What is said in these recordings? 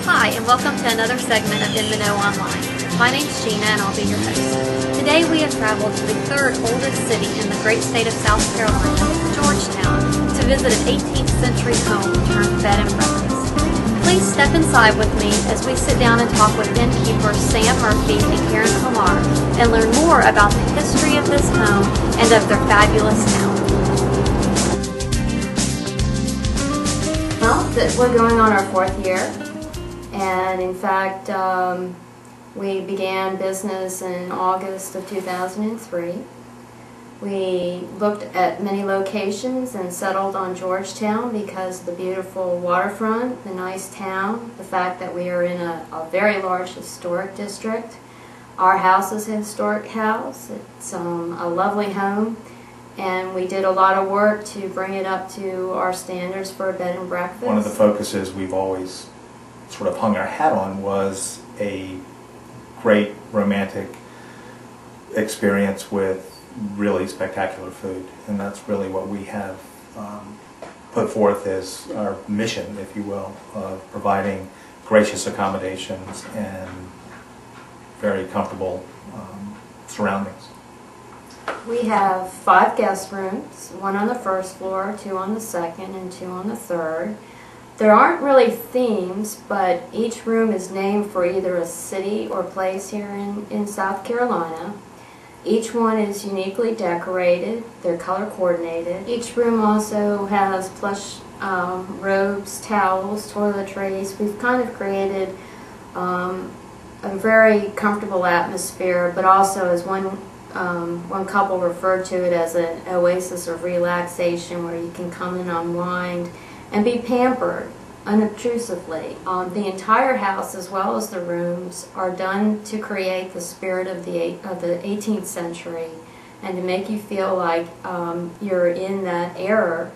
Hi, and welcome to another segment of In the Know Online. My name's Gina, and I'll be your host. Today we have traveled to the third oldest city in the great state of South Carolina, Georgetown, to visit an 18th century home turned bed and breakfast. Please step inside with me as we sit down and talk with innkeepers Sam Murphy and Karen Kumar and learn more about the history of this home and of their fabulous town. Well, we're going on our 4th year. And in fact, we began business in August of 2003. We looked at many locations and settled on Georgetown because of the beautiful waterfront, the nice town, the fact that we are in a very large historic district. Our house is a historic house. It's a lovely home. And we did a lot of work to bring it up to our standards for a bed and breakfast. One of the focuses we've always sort of hung our hat on was a great romantic experience with really spectacular food, and that's really what we have put forth as our mission, if you will, of providing gracious accommodations and very comfortable surroundings. We have 5 guest rooms, 1 on the 1st floor, 2 on the 2nd, and 2 on the 3rd. There aren't really themes, but each room is named for either a city or place here in South Carolina. Each one is uniquely decorated. They're color coordinated. Each room also has plush robes, towels, toiletries. We've kind of created a very comfortable atmosphere, but also, as one couple referred to it, as an oasis of relaxation where you can come and unwind and be pampered unobtrusively. The entire house, as well as the rooms, are done to create the spirit of the 18th century and to make you feel like you're in that era.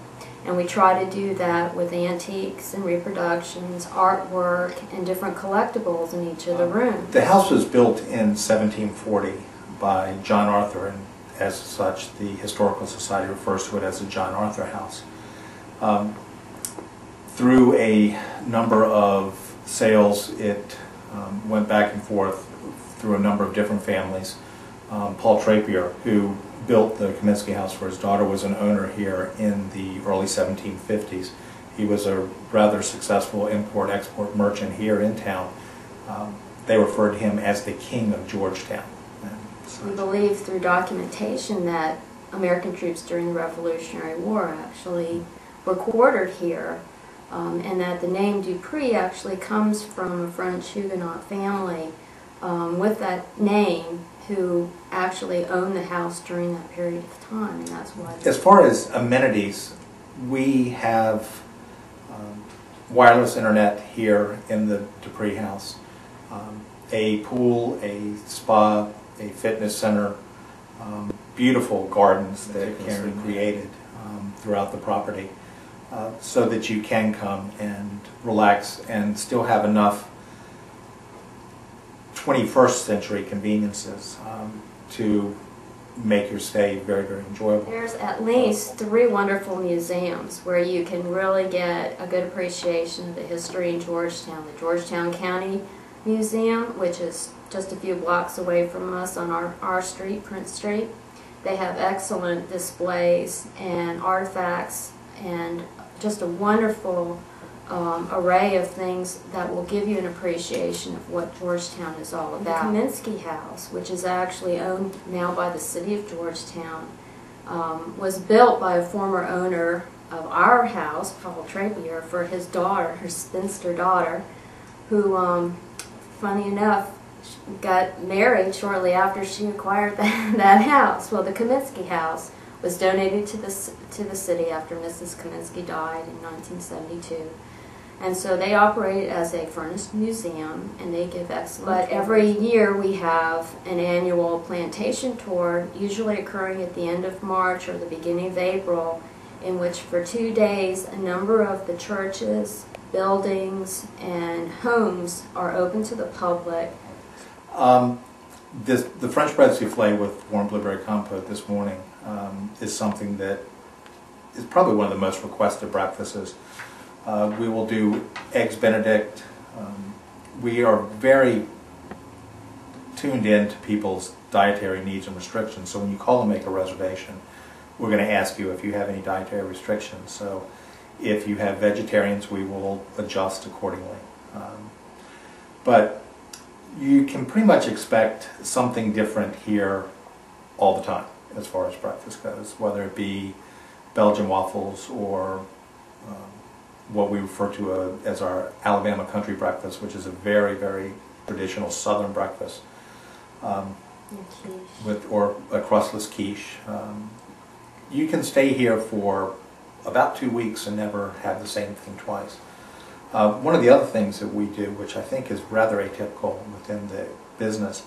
And we try to do that with antiques and reproductions, artwork, and different collectibles in each of the rooms. The house was built in 1740 by John Arthur, and as such the Historical Society refers to it as the John Arthur House. Through a number of sales, it went back and forth through a number of different families. Paul Trapier, who built the Kaminsky House for his daughter, was an owner here in the early 1750s. He was a rather successful import-export merchant here in town. They referred to him as the King of Georgetown. We believe through documentation that American troops during the Revolutionary War actually were quartered here. And that the name DuPre actually comes from a French Huguenot family with that name who actually owned the house during that period of time, and that's why. As far as amenities, we have wireless internet here in the DuPre house, a pool, a spa, a fitness center, beautiful gardens that Karen created throughout the property. So that you can come and relax and still have enough 21st century conveniences to make your stay very, very enjoyable. There's at least 3 wonderful museums where you can really get a good appreciation of the history in Georgetown. The Georgetown County Museum, which is just a few blocks away from us on our street, Prince Street. They have excellent displays and artifacts and just a wonderful array of things that will give you an appreciation of what Georgetown is all about. The Kaminsky House, which is actually owned now by the city of Georgetown, was built by a former owner of our house, Paul Trapier, for his daughter, her spinster daughter, who, funny enough, got married shortly after she acquired that house. Well, the Kaminsky House was donated to the city after Mrs. Kaminsky died in 1972. And so they operate as a furnished museum, and they give excellent But every year we have an annual plantation tour, usually occurring at the end of March or the beginning of April, in which for 2 days a number of the churches, buildings, and homes are open to the public. The French bread souffle with warm blueberry compote this morning is something that is probably one of the most requested breakfasts. We will do eggs Benedict, we are very tuned in to people's dietary needs and restrictions. So when you call and make a reservation, we're going to ask you if you have any dietary restrictions. So if you have vegetarians, we will adjust accordingly. But you can pretty much expect something different here all the time as far as breakfast goes, whether it be Belgian waffles or what we refer to as our Alabama country breakfast, which is a very, very traditional southern breakfast, or a crustless quiche. You can stay here for about 2 weeks and never have the same thing twice. One of the other things that we do, which I think is rather atypical within the business,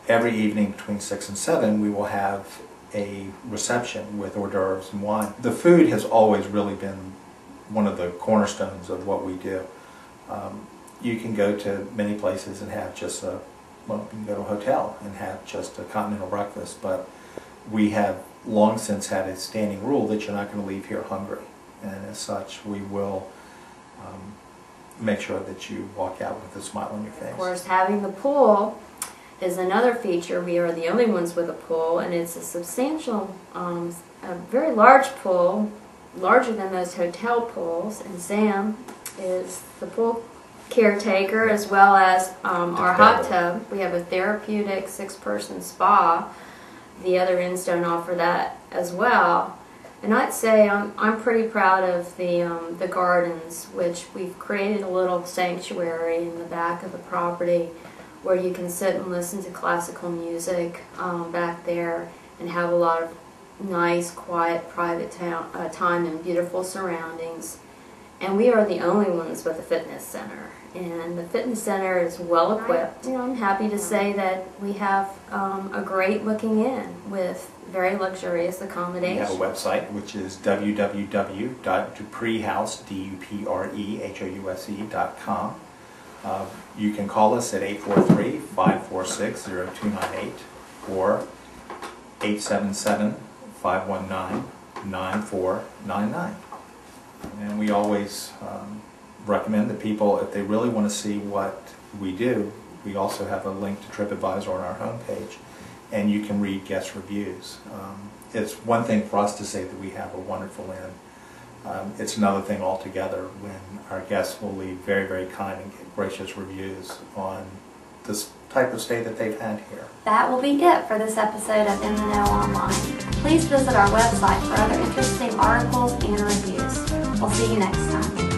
every evening between 6 and 7 we will have a reception with hors d'oeuvres and wine. The food has always really been one of the cornerstones of what we do. You can go to many places and have just you can go to a hotel and have just a continental breakfast, but we have long since had a standing rule that you're not going to leave here hungry, and as such we will make sure that you walk out with a smile on your face. Of course, having the pool is another feature. We are the only ones with a pool, and it's a substantial, a very large pool, larger than most hotel pools, and Sam is the pool caretaker as well as our hot tub. We have a therapeutic 6-person spa. The other inns don't offer that as well. And I'd say I'm pretty proud of the gardens, which we've created a little sanctuary in the back of the property where you can sit and listen to classical music back there and have a lot of nice, quiet, private time in beautiful surroundings. And we are the only ones with a fitness center. And the fitness center is well equipped. I'm happy to say that we have a great looking inn with very luxurious accommodation. We have a website which is www.DuPrehouse.com. You can call us at 843-546-0298 or 877-519-9499. And we always recommend that people, if they really want to see what we do, we also have a link to TripAdvisor on our homepage, and you can read guest reviews. It's one thing for us to say that we have a wonderful inn. It's another thing altogether when our guests will leave very, very kind and gracious reviews on this type of stay that they've had here. That will be it for this episode of In the Know Online. Please visit our website for other interesting articles and reviews. We'll see you next time.